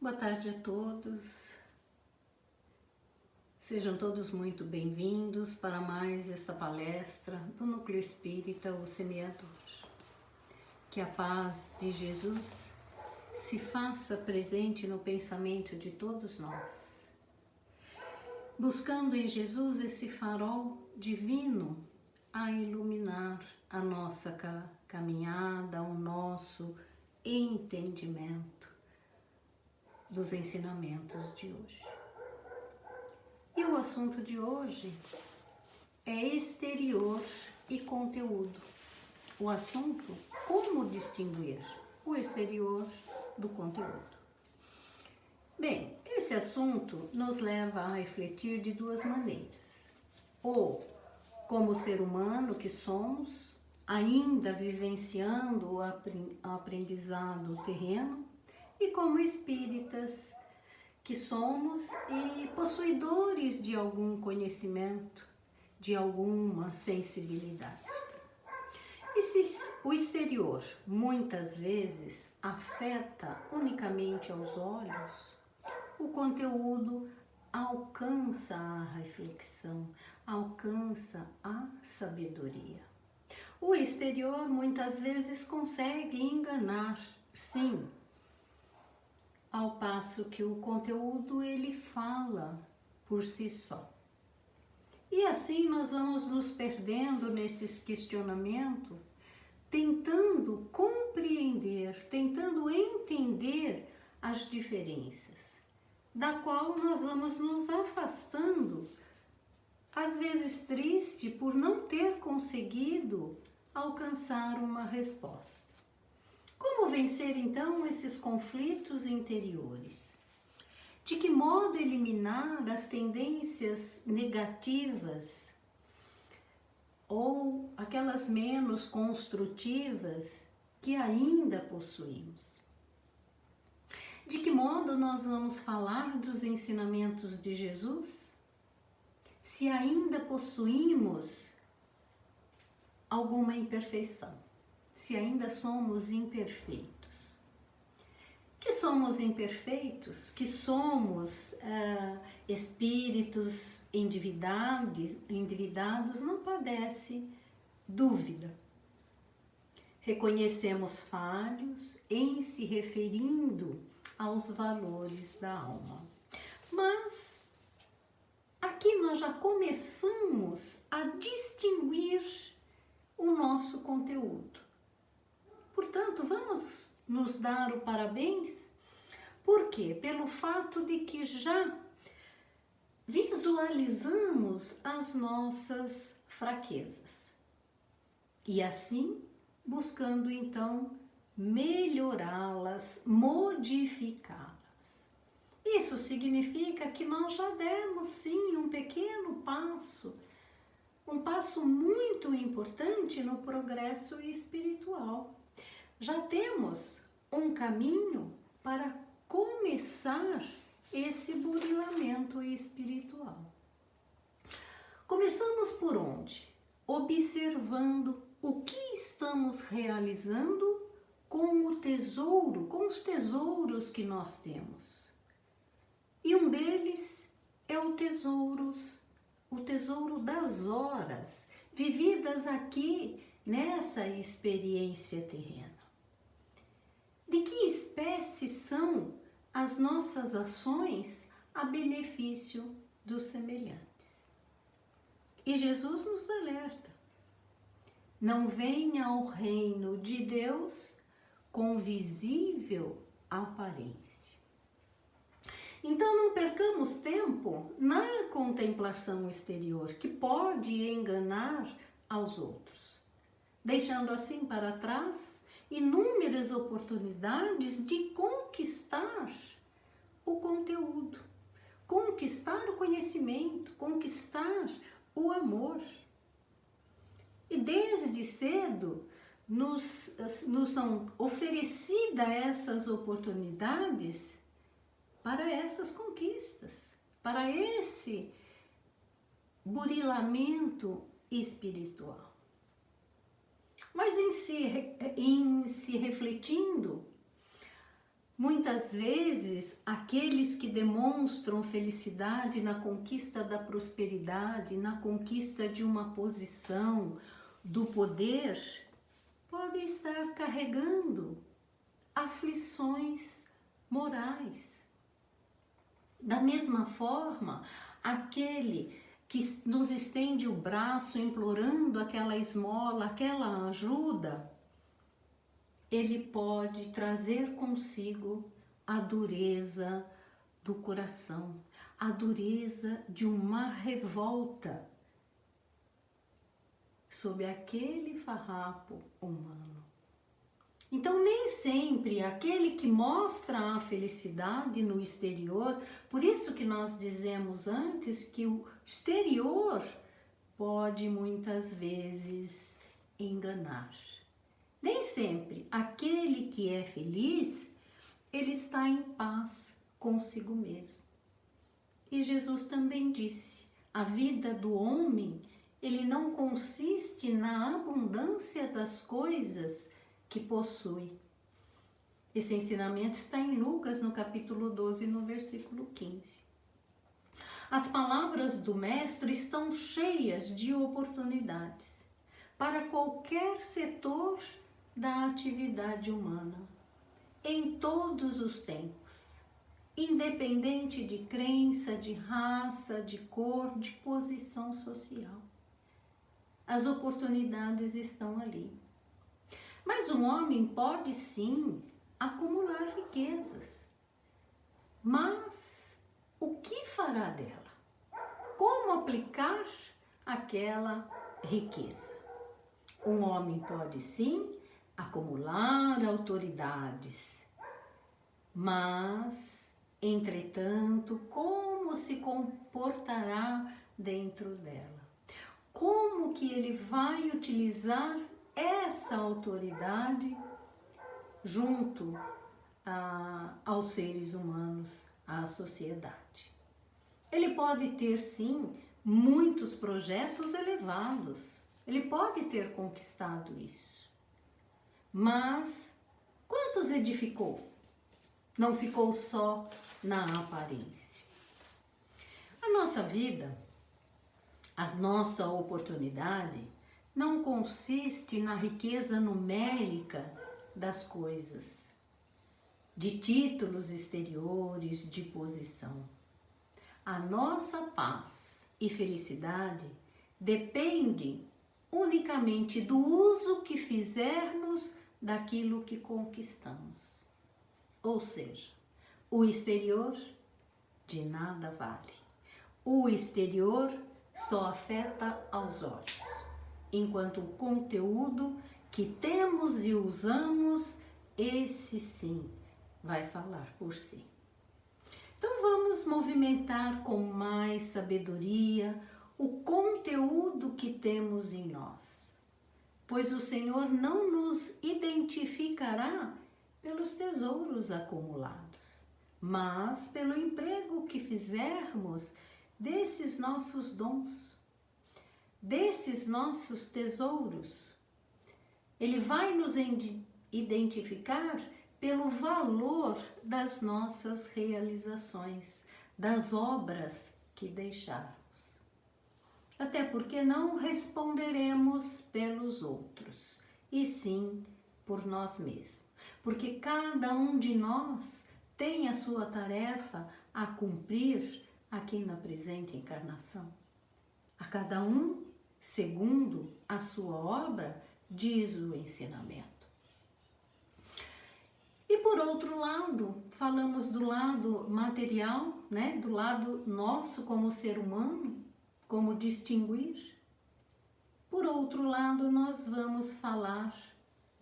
Boa tarde a todos. Sejam todos muito bem-vindos para mais esta palestra do Núcleo Espírita, o Semeador. Que a paz de Jesus se faça presente no pensamento de todos nós, buscando em Jesus esse farol divino a iluminar a nossa caminhada, o nosso entendimento dos ensinamentos de hoje. E o assunto de hoje é exterior e conteúdo. O assunto, como distinguir o exterior do conteúdo. Bem, esse assunto nos leva a refletir de duas maneiras. Ou como ser humano que somos, ainda vivenciando o aprendizado terreno, e como espíritas que somos e possuidores de algum conhecimento, de alguma sensibilidade. E se o exterior muitas vezes afeta unicamente aos olhos, o conteúdo alcança a reflexão, alcança a sabedoria. O exterior muitas vezes consegue enganar, sim, ao passo que o conteúdo ele fala por si só. E assim nós vamos nos perdendo nesses questionamentos, tentando compreender, tentando entender as diferenças, da qual nós vamos nos afastando, às vezes triste por não ter conseguido alcançar uma resposta. Como vencer então esses conflitos interiores? De que modo eliminar as tendências negativas ou aquelas menos construtivas que ainda possuímos? De que modo nós vamos falar dos ensinamentos de Jesus? Se ainda possuímos alguma imperfeição, se ainda somos imperfeitos. Que somos imperfeitos, que somos espíritos endividados, não padece dúvida. Reconhecemos falhos em se referindo aos valores da alma. Mas aqui nós já começamos a distinguir o nosso conteúdo. Portanto, vamos nos dar o parabéns. Por quê? Pelo fato de que já visualizamos as nossas fraquezas. E assim, buscando então melhorá-las, modificá-las. Isso significa que nós já demos sim um pequeno passo, um passo muito importante no progresso espiritual. Já temos um caminho para começar esse burilamento espiritual. Começamos por onde? Observando o que estamos realizando com o tesouro, com os tesouros que nós temos. E um deles é o tesouro das horas vividas aqui nessa experiência terrena. De que espécie são as nossas ações a benefício dos semelhantes? E Jesus nos alerta: não venha ao reino de Deus com visível aparência. Então não percamos tempo na contemplação exterior, que pode enganar aos outros, deixando assim para trás inúmeras oportunidades de conquistar o conteúdo, conquistar o conhecimento, conquistar o amor. E desde cedo nos são oferecidas essas oportunidades para essas conquistas, para esse burilamento espiritual. Mas em se refletindo, Muitas vezes, aqueles que demonstram felicidade na conquista da prosperidade, na conquista de uma posição, do poder, podem estar carregando aflições morais. Da mesma forma, aquele que nos estende o braço implorando aquela esmola, aquela ajuda, ele pode trazer consigo a dureza do coração, a dureza de uma revolta sobre aquele farrapo humano. Então, nem sempre aquele que mostra a felicidade no exterior, por isso que nós dizemos antes que o exterior pode muitas vezes enganar. Nem sempre aquele que é feliz, ele está em paz consigo mesmo. E Jesus também disse, a vida do homem, ele não consiste na abundância das coisas que possui. Esse ensinamento está em Lucas, no capítulo 12, no versículo 15. As palavras do Mestre estão cheias de oportunidades para qualquer setor da atividade humana, em todos os tempos, independente de crença, de raça, de cor, de posição social. As oportunidades estão ali. Mas o homem pode sim acumular riquezas. Mas o que fará dela? Como aplicar aquela riqueza? Um homem pode sim acumular autoridades, mas, entretanto, como se comportará dentro dela? Como que ele vai utilizar essa autoridade junto aos seres humanos, à sociedade? Ele pode ter, sim, muitos projetos elevados. Ele pode ter conquistado isso. Mas quantos edificou? Não ficou só na aparência. A nossa vida, a nossa oportunidade, não consiste na riqueza numérica das coisas, de títulos exteriores, de posição. A nossa paz e felicidade depende unicamente do uso que fizermos daquilo que conquistamos. Ou seja, o exterior de nada vale. O exterior só afeta aos olhos, enquanto o conteúdo que temos e usamos, esse sim vai falar por si. Então vamos movimentar com mais sabedoria o conteúdo que temos em nós, pois o Senhor não nos identificará pelos tesouros acumulados, mas pelo emprego que fizermos desses nossos dons, desses nossos tesouros. Ele vai nos identificar pelo valor das nossas realizações, das obras que deixarmos. Até porque não responderemos pelos outros, e sim por nós mesmos. Porque cada um de nós tem a sua tarefa a cumprir aqui na presente encarnação. A cada um, segundo a sua obra, diz o ensinamento. E por outro lado, falamos do lado material, né? Do lado nosso como ser humano, como distinguir. Por outro lado, nós vamos falar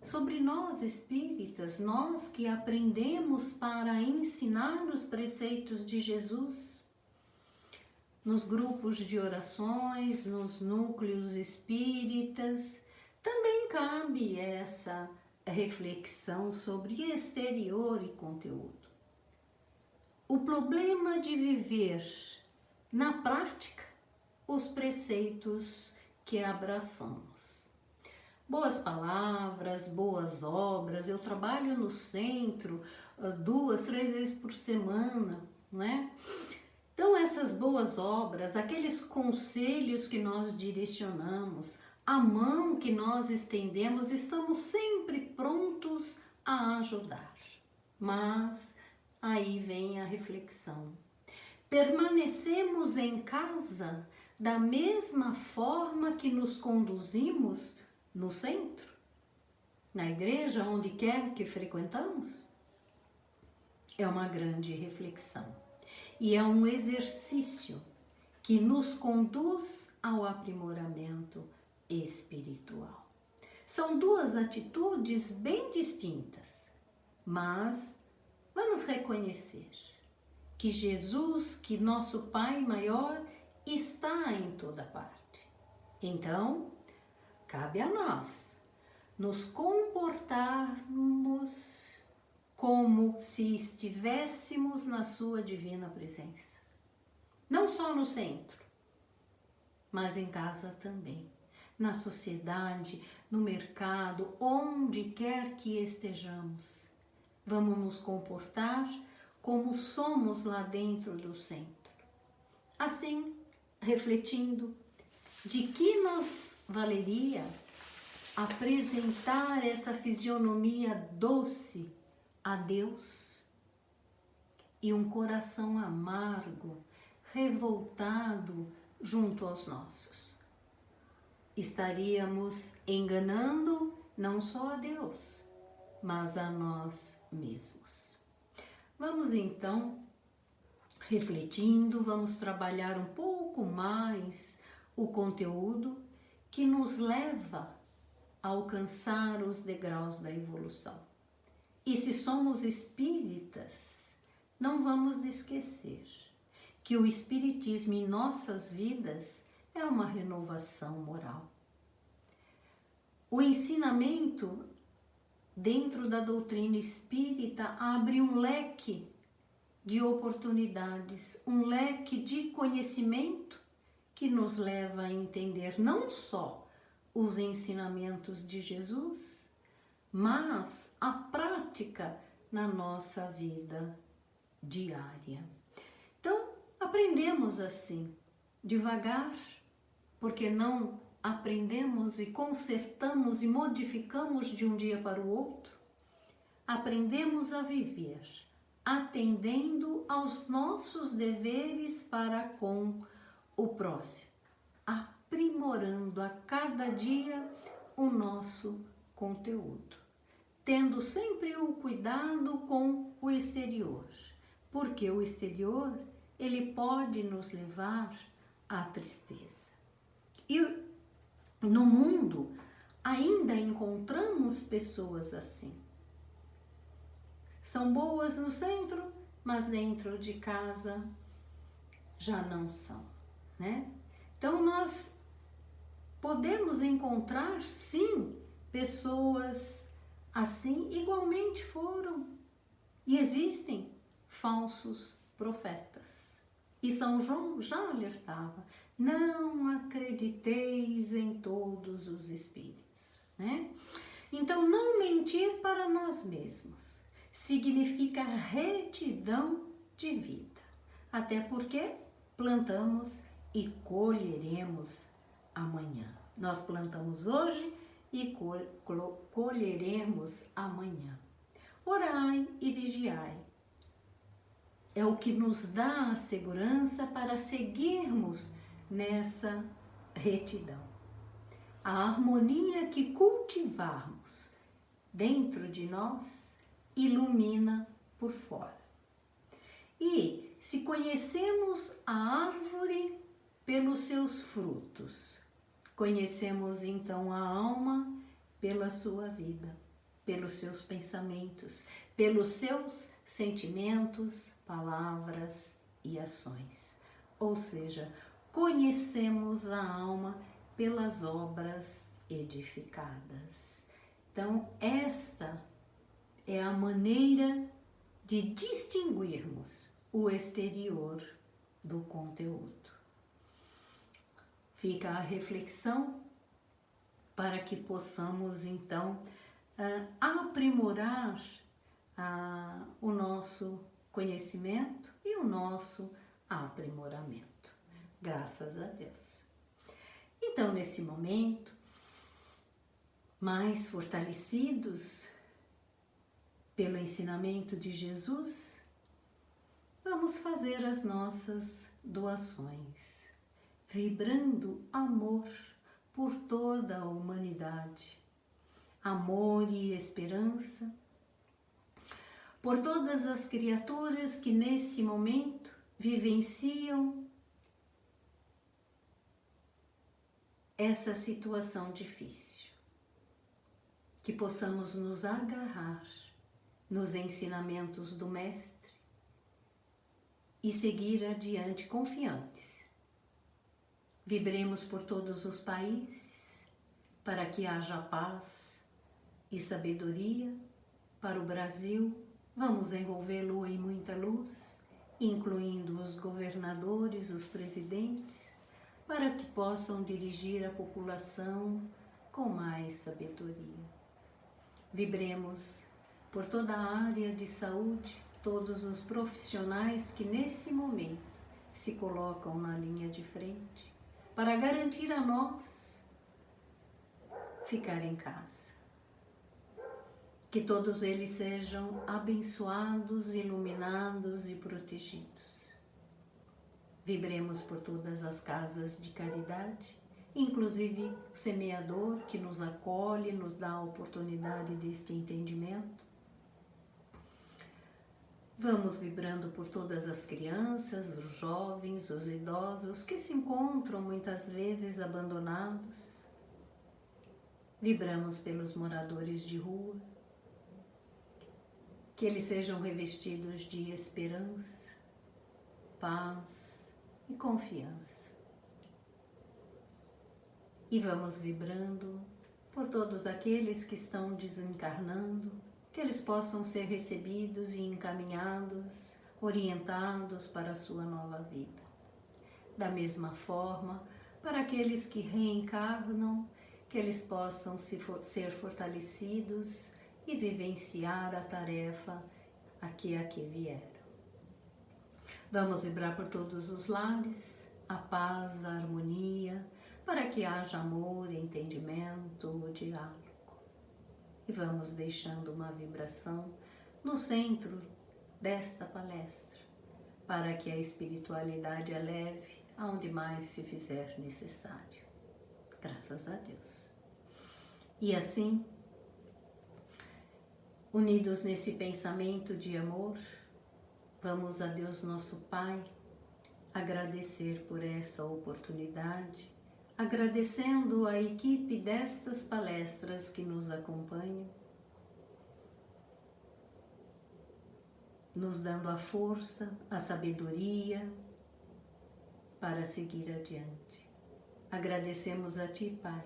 sobre nós espíritas, nós que aprendemos para ensinar os preceitos de Jesus. Nos grupos de orações, nos núcleos espíritas, também cabe essa reflexão sobre exterior e conteúdo. O problema de viver na prática os preceitos que abraçamos. Boas palavras, boas obras. Eu trabalho no centro 2, 3 vezes por semana, né? Então, essas boas obras, aqueles conselhos que nós direcionamos, a mão que nós estendemos, estamos sempre prontos a ajudar. Mas aí vem a reflexão. Permanecemos em casa da mesma forma que nos conduzimos no centro, na igreja, onde quer que frequentamos? É uma grande reflexão e é um exercício que nos conduz ao aprimoramento espiritual. São duas atitudes bem distintas, mas vamos reconhecer que Jesus, que nosso Pai maior, está em toda parte. Então, cabe a nós nos comportarmos como se estivéssemos na sua divina presença. Não só no centro, mas em casa também. Na sociedade, no mercado, onde quer que estejamos. Vamos nos comportar como somos lá dentro do centro. Assim, refletindo, de que nos valeria apresentar essa fisionomia doce a Deus e um coração amargo, revoltado junto aos nossos? Estaríamos enganando não só a Deus, mas a nós mesmos. Vamos então, refletindo, vamos trabalhar um pouco mais o conteúdo que nos leva a alcançar os degraus da evolução. E se somos espíritas, não vamos esquecer que o espiritismo em nossas vidas é uma renovação moral. O ensinamento dentro da doutrina espírita abre um leque de oportunidades, um leque de conhecimento que nos leva a entender não só os ensinamentos de Jesus, mas a prática na nossa vida diária. Então, aprendemos assim, devagar, porque não aprendemos e consertamos e modificamos de um dia para o outro. Aprendemos a viver, atendendo aos nossos deveres para com o próximo, aprimorando a cada dia o nosso conteúdo, tendo sempre o cuidado com o exterior, porque o exterior, ele pode nos levar à tristeza. E no mundo ainda encontramos pessoas assim. São boas no centro, mas dentro de casa já não são, né? Então nós podemos encontrar, sim, pessoas assim, igualmente foram. E existem falsos profetas. E São João já alertava: não acrediteis em todos os espíritos, né? Então, não mentir para nós mesmos significa retidão de vida. Até porque plantamos e colheremos amanhã. Nós plantamos hoje e colheremos amanhã. Orai e vigiai. É o que nos dá a segurança para seguirmos nessa retidão. A harmonia que cultivarmos dentro de nós ilumina por fora. E se conhecemos a árvore pelos seus frutos, conhecemos então a alma pela sua vida, pelos seus pensamentos, pelos seus sentimentos, palavras e ações. Ou seja, conhecemos a alma pelas obras edificadas. Então, esta é a maneira de distinguirmos o exterior do conteúdo. Fica a reflexão para que possamos então aprimorar o nosso conhecimento e o nosso aprimoramento. Graças a Deus. Então, nesse momento, mais fortalecidos pelo ensinamento de Jesus, vamos fazer as nossas doações, vibrando amor por toda a humanidade, amor e esperança por todas as criaturas que nesse momento vivenciam essa situação difícil. Que possamos nos agarrar nos ensinamentos do Mestre e seguir adiante confiantes. Vibremos por todos os países para que haja paz e sabedoria. Para o Brasil, vamos envolvê-lo em muita luz, incluindo os governadores, os presidentes, para que possam dirigir a população com mais sabedoria. Vibremos por toda a área de saúde, todos os profissionais que nesse momento se colocam na linha de frente, para garantir a nós ficar em casa. Que todos eles sejam abençoados, iluminados e protegidos. Vibremos por todas as casas de caridade, inclusive o semeador que nos acolhe, nos dá a oportunidade deste entendimento. Vamos vibrando por todas as crianças, os jovens, os idosos que se encontram muitas vezes abandonados. Vibramos pelos moradores de rua, que eles sejam revestidos de esperança, paz e confiança. E vamos vibrando por todos aqueles que estão desencarnando, que eles possam ser recebidos e encaminhados, orientados para a sua nova vida. Da mesma forma, para aqueles que reencarnam, que eles possam ser fortalecidos e vivenciar a tarefa a que vieram. Vamos vibrar por todos os lares, a paz, a harmonia, para que haja amor, entendimento, diálogo. E vamos deixando uma vibração no centro desta palestra, para que a espiritualidade a leve aonde mais se fizer necessário. Graças a Deus. E assim, unidos nesse pensamento de amor, vamos a Deus nosso Pai agradecer por essa oportunidade, agradecendo a equipe destas palestras que nos acompanham, nos dando a força, a sabedoria para seguir adiante. Agradecemos a Ti, Pai,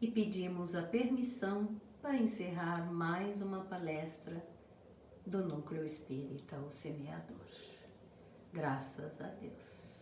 e pedimos a permissão para encerrar mais uma palestra do Núcleo Espírita, o Semeador. Graças a Deus.